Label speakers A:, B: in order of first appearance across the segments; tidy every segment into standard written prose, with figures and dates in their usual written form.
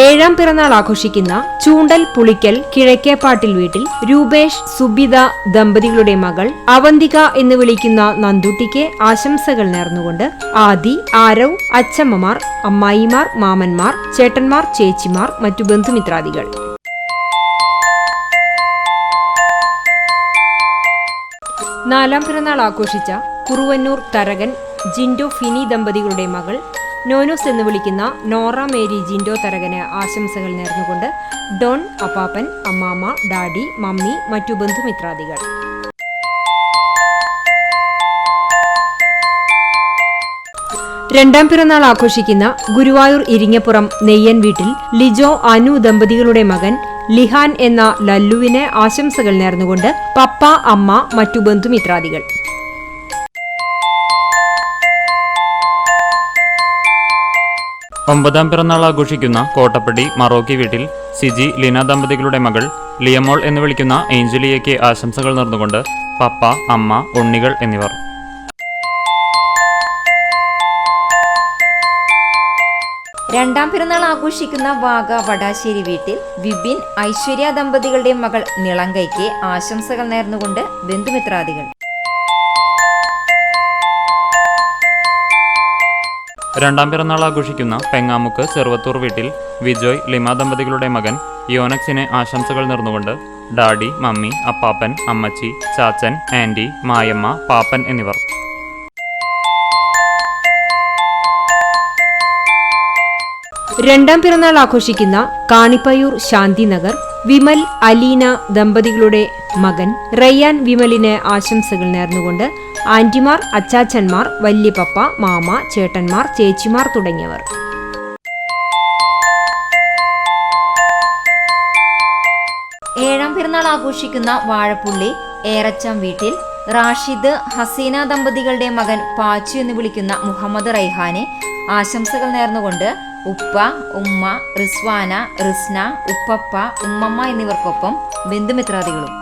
A: ഏഴാം പിറന്നാൾ ആഘോഷിക്കുന്ന ചൂണ്ടൽ പുളിക്കൽ കിഴക്കേപ്പാട്ടിൽ വീട്ടിൽ രൂപേഷ് സുബിത ദമ്പതികളുടെ മകൾ അവന്തിക എന്ന് വിളിക്കുന്ന നന്ദുട്ടിക്ക് ആശംസകൾ നേർന്നുകൊണ്ട് ആദി, ആരവ്, അച്ഛമ്മമാർ, അമ്മായിമാർ, മാമന്മാർ, ചേട്ടന്മാർ, ചേച്ചിമാർ, മറ്റു ബന്ധുമിത്രാദികൾ. നാലാം പിറന്നാൾ ആഘോഷിച്ച കുറുവന്നൂർ തരകൻ ജിൻഡോ ഫിനി ദമ്പതികളുടെ മകൾ നോനോസ് എന്ന് വിളിക്കുന്ന നോറ മേരി ജിൻഡോ തരകന് ആശംസകൾ നേർന്നുകൊണ്ട് ഡോൺ, അപ്പാപ്പൻ, അമ്മാമ്മ, ഡാഡി, മമ്മി, മറ്റു ബന്ധുമിത്രാദികൾ. രണ്ടാം പിറന്നാൾ ആഘോഷിക്കുന്ന ഗുരുവായൂർ ഇരിങ്ങപ്പുറം നെയ്യൻ വീട്ടിൽ ലിജോ, അനു ദമ്പതികളുടെ മകൻ ലിഹാൻ എന്ന ലല്ലുവിന് ആശംസകൾ നേർന്നുകൊണ്ട് പപ്പ, അമ്മ, മറ്റു ബന്ധുമിത്രാദികൾ.
B: ഒമ്പതാം പിറന്നാൾ ആഘോഷിക്കുന്ന കോട്ടപ്പടി മറോക്കി വീട്ടിൽ സിജി, ലീന ദമ്പതികളുടെ മകൾ ലിയമോൾ എന്ന് വിളിക്കുന്ന ഏഞ്ചലിയയ്ക്ക് ആശംസകൾ നേർന്നുകൊണ്ട് പപ്പ, അമ്മ, ഉണ്ണികൾ എന്നിവർ.
C: രണ്ടാം പിറന്നാൾ ആഘോഷിക്കുന്ന വാഗ വടാശ്ശേരി വീട്ടിൽ വിപിൻ, ഐശ്വര്യ ദമ്പതികളുടെ മകൾ നിളങ്കയ്ക്ക് ആശംസകൾ നേർന്നുകൊണ്ട് ബന്ധുമിത്രാദികൾ.
B: രണ്ടാം പിറന്നാൾ ആഘോഷിക്കുന്ന പെങ്ങാമുക്ക് ചെറുവത്തൂർ വീട്ടിൽ വിജോയ്, ലിമ ദമ്പതികളുടെ മകൻ യോനക്സിന് ആശംസകൾ നേർന്നുകൊണ്ട് ഡാഡി, മമ്മി, അപ്പാപ്പൻ, അമ്മച്ചി, ചാച്ചൻ, ആൻറ്റി, മായമ്മ, പാപ്പൻ എന്നിവർ.
A: രണ്ടാം പിറന്നാൾ ആഘോഷിക്കുന്ന കാണിപ്പയൂർ ശാന്തിനഗർ വിമൽ, അലീന ദമ്പതികളുടെ മകൻ റയ്യാൻ വിമലിന് ആശംസകൾ നേർന്നുകൊണ്ട് ആന്റിമാർ, അച്ചാച്ചന്മാർ, വല്യപ്പപ്പ, മാമ, ചേട്ടന്മാർ, ചേച്ചിമാർ തുടങ്ങിയവർ.
C: ഏഴാം പിറന്നാൾ ആഘോഷിക്കുന്ന വാഴപ്പുള്ളി ഏറച്ചം വീട്ടിൽ റാഷിദ്, ഹസീന ദമ്പതികളുടെ മകൻ പാച്ചു എന്ന് വിളിക്കുന്ന മുഹമ്മദ് റൈഹാന് ആശംസകൾ നേർന്നുകൊണ്ട് ഉപ്പ, ഉമ്മ, റിസ്വാന, റിസ്ന, ഉപ്പപ്പ, ഉമ്മമ്മ എന്നിവർക്കൊപ്പം ബന്ധുമിത്രാദികളും.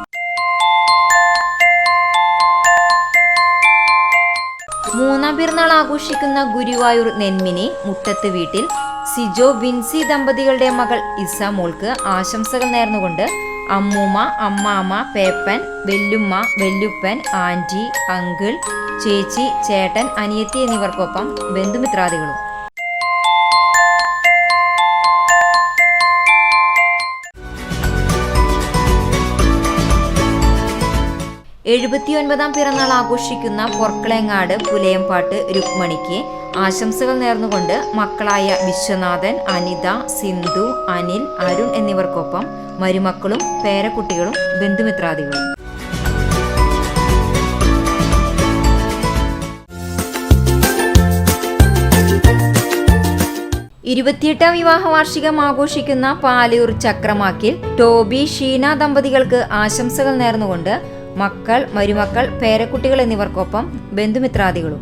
C: മൂന്നാം പിറന്നാൾ ആഘോഷിക്കുന്ന ഗുരുവായൂർ നെന്മിനി മുട്ടത്ത് വീട്ടിൽ സിജോ, വിൻസി ദമ്പതികളുടെ മകൾ ഇസമോൾക്ക് ആശംസകൾ നേർന്നുകൊണ്ട് അമ്മൂമ്മ, അമ്മാമ്മ, പേപ്പൻ, വെല്ലുമ്മ, വെല്ലുപ്പൻ, ആന്റി, അങ്കിൾ, ചേച്ചി, ചേട്ടൻ, അനിയത്തി എന്നിവർക്കൊപ്പം ബന്ധുമിത്രാദികളും. എഴുപത്തിയൊൻപതാം പിറന്നാൾ ആഘോഷിക്കുന്ന പൊർക്കളേങ്ങാട് പുലയംപാട്ട് രുക്മണിക്ക് ആശംസകൾ നേർന്നുകൊണ്ട് മക്കളായ വിശ്വനാഥൻ, അനിത, സിന്ധു, അനിൽ, അരുൺ എന്നിവർക്കൊപ്പം മരുമക്കളും പേരക്കുട്ടികളും ബന്ധുമിത്രാദികളും. 28ാം വിവാഹ വാർഷികം ആഘോഷിക്കുന്ന പാലൂർ ചക്രമാക്കിൽ ടോബി, ഷീന ദമ്പതികൾക്ക് ആശംസകൾ നേർന്നുകൊണ്ട് മക്കൾ, മരുമക്കൾ, പേരക്കുട്ടികൾ എന്നിവർക്കൊപ്പം ബന്ധുമിത്രാദികളും.